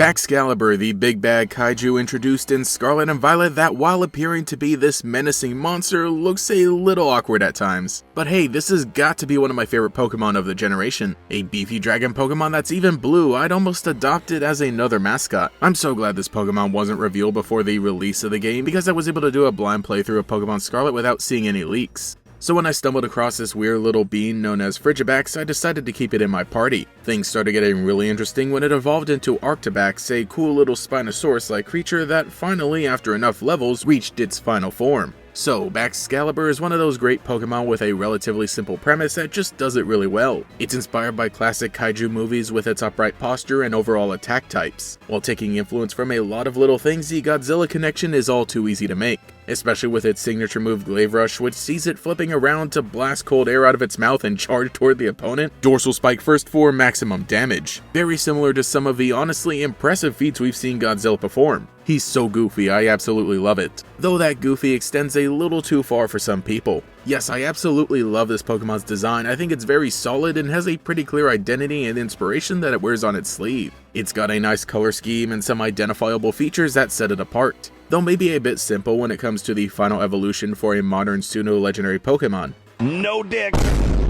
Baxcalibur, the big bad kaiju introduced in Scarlet and Violet that, while appearing to be this menacing monster, looks a little awkward at times. But hey, this has got to be one of my favorite Pokemon of the generation. A beefy dragon Pokemon that's even blue. I'd almost adopt it as another mascot. I'm so glad this Pokemon wasn't revealed before the release of the game, because I was able to do a blind playthrough of Pokemon Scarlet without seeing any leaks. So when I stumbled across this weird little being known as Frigibax, I decided to keep it in my party. Things started getting really interesting when it evolved into Arctibax, a cool little Spinosaurus-like creature that finally, after enough levels, reached its final form. So, Baxcalibur is one of those great Pokemon with a relatively simple premise that just does it really well. It's inspired by classic kaiju movies with its upright posture and overall attack types. While taking influence from a lot of little things, the Godzilla connection is all too easy to make. Especially with its signature move Glaive Rush, which sees it flipping around to blast cold air out of its mouth and charge toward the opponent. Dorsal Spike first for maximum damage. Very similar to some of the honestly impressive feats we've seen Godzilla perform. He's so goofy, I absolutely love it. Though that goofy extends a little too far for some people. Yes, I absolutely love this Pokemon's design. I think it's very solid and has a pretty clear identity and inspiration that it wears on its sleeve. It's got a nice color scheme and some identifiable features that set it apart, though maybe a bit simple when it comes to the final evolution for a modern pseudo-legendary Pokemon. No dick,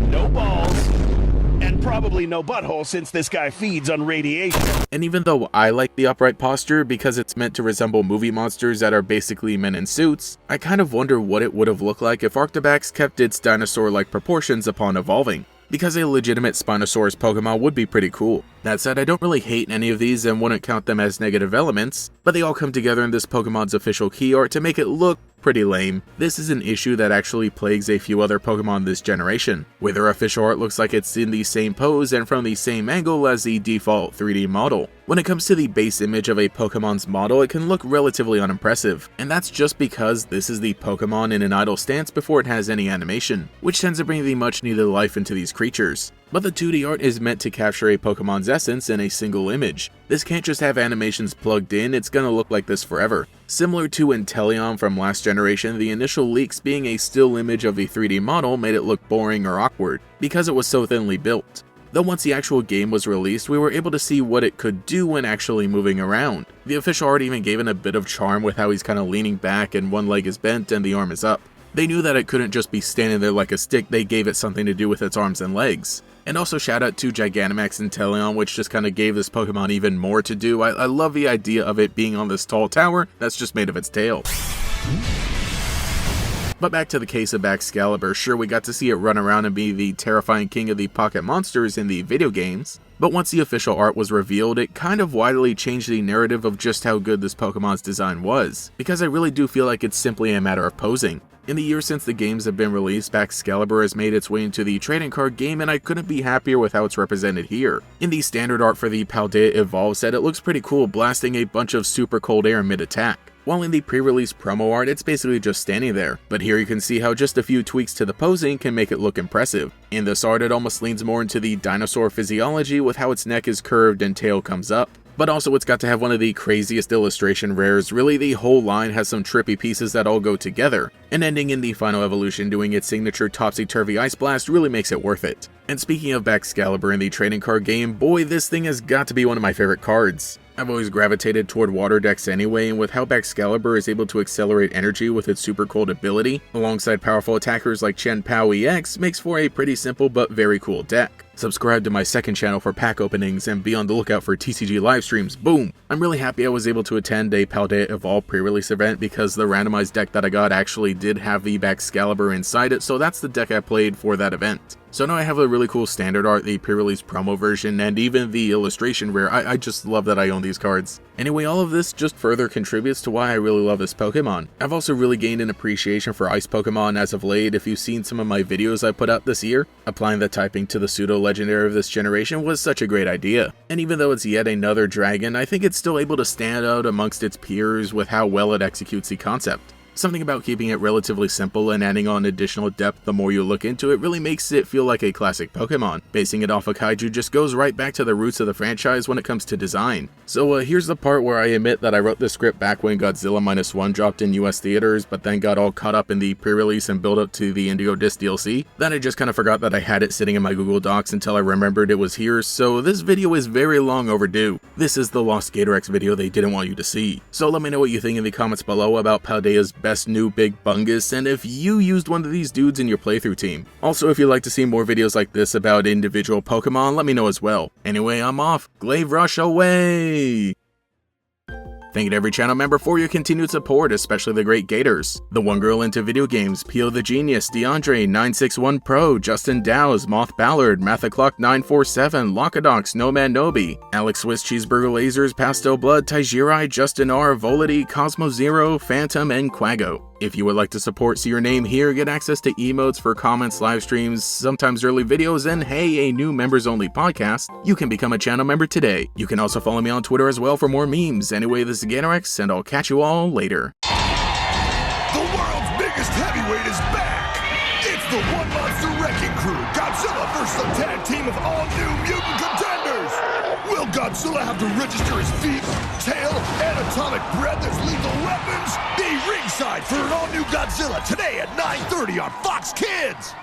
no balls, and probably no butthole since this guy feeds on radiation. And even though I like the upright posture because it's meant to resemble movie monsters that are basically men in suits, I kind of wonder what it would have looked like if Arctibax kept its dinosaur-like proportions upon evolving, because a legitimate Spinosaurus Pokemon would be pretty cool. That said, I don't really hate any of these and wouldn't count them as negative elements, but they all come together in this Pokemon's official key art to make it look pretty lame. This is an issue that actually plagues a few other Pokemon this generation, where their official art looks like it's in the same pose and from the same angle as the default 3D model. When it comes to the base image of a Pokemon's model, it can look relatively unimpressive, and that's just because this is the Pokemon in an idle stance before it has any animation, which tends to bring the much needed life into these creatures. But the 2D art is meant to capture a Pokemon's essence in a single image. This can't just have animations plugged in, it's gonna look like this forever. Similar to Inteleon from last generation, the initial leaks being a still image of the 3D model made it look boring or awkward, because it was so thinly built. Though once the actual game was released, we were able to see what it could do when actually moving around. The official art even gave it a bit of charm with how he's kinda leaning back and one leg is bent and the arm is up. They knew that it couldn't just be standing there like a stick, they gave it something to do with its arms and legs. And also shout out to Gigantamax and Inteleon, which just kind of gave this Pokemon even more to do. I love the idea of it being on this tall tower that's just made of its tail. But back to the case of Baxcalibur, sure, we got to see it run around and be the terrifying king of the pocket monsters in the video games, but once the official art was revealed, it kind of widely changed the narrative of just how good this Pokemon's design was, because I really do feel like it's simply a matter of posing. In the years since the games have been released, Baxcalibur has made its way into the trading card game, and I couldn't be happier with how it's represented here. In the standard art for the Paldea Evolve set, it looks pretty cool, blasting a bunch of super cold air mid-attack. While in the pre-release promo art, it's basically just standing there, but here you can see how just a few tweaks to the posing can make it look impressive. In this art, it almost leans more into the dinosaur physiology with how its neck is curved and tail comes up. But also it's got to have one of the craziest illustration rares. Really, the whole line has some trippy pieces that all go together, and ending in the final evolution doing its signature topsy-turvy ice blast really makes it worth it. And speaking of Baxcalibur in the trading card game, boy, this thing has got to be one of my favorite cards. I've always gravitated toward water decks anyway, and with how Baxcalibur is able to accelerate energy with its super cold ability, alongside powerful attackers like Chien-Pao EX, makes for a pretty simple but very cool deck. Subscribe to my second channel for pack openings and be on the lookout for TCG live streams, boom! I'm really happy I was able to attend a Paldea Evolve pre-release event because the randomized deck that I got actually did have the Baxcalibur inside it, so that's the deck I played for that event. So now I have a really cool standard art, the pre-release promo version, and even the illustration rare. I just love that I own these cards. Anyway, all of this just further contributes to why I really love this Pokemon. I've also really gained an appreciation for ice Pokemon as of late. If you've seen some of my videos I put out this year, applying the typing to the pseudo-legendary of this generation was such a great idea. And even though it's yet another dragon, I think it's still able to stand out amongst its peers with how well it executes the concept. Something about keeping it relatively simple and adding on additional depth the more you look into it really makes it feel like a classic Pokemon. Basing it off of Kaiju just goes right back to the roots of the franchise when it comes to design. So here's the part where I admit that I wrote this script back when Godzilla Minus One dropped in US theaters, but then got all caught up in the pre-release and build up to the Indigo Disc DLC, that I just kind of forgot that I had it sitting in my Google Docs until I remembered it was here, so this video is very long overdue. This is the Lost Gatorex video they didn't want you to see. So let me know what you think in the comments below about Paldea's best new Big Bungus, and if you used one of these dudes in your playthrough team. Also, if you'd like to see more videos like this about individual Pokemon, let me know as well. Anyway, I'm off. Glaive Rush away! Thank you to every channel member for your continued support, especially the great Gators. The One Girl Into Video Games, Pio the Genius, DeAndre, 961 Pro, Justin Dowes, Moth Ballard, Mathaclock 947, Lockadox, Nomad Nobi, Alex Swiss Cheeseburger Lasers, Pastel Blood, Taijirai, Justin R, Volity, Cosmo Zero, Phantom, and Quago. If you would like to support, see your name here, get access to emotes for comments, live streams, sometimes early videos, and hey, a new members-only podcast, you can become a channel member today. You can also follow me on Twitter as well for more memes. Anyway, this is Gatorex, and I'll catch you all later. The world's biggest heavyweight is back! It's the One Monster Wrecking Crew, Godzilla vs. a tag team of all-new mutant contenders! Will Godzilla have to register his feet, tail, and atomic breath as lethal weapons? Be ringside for an all-new Godzilla today at 9:30 on Fox Kids!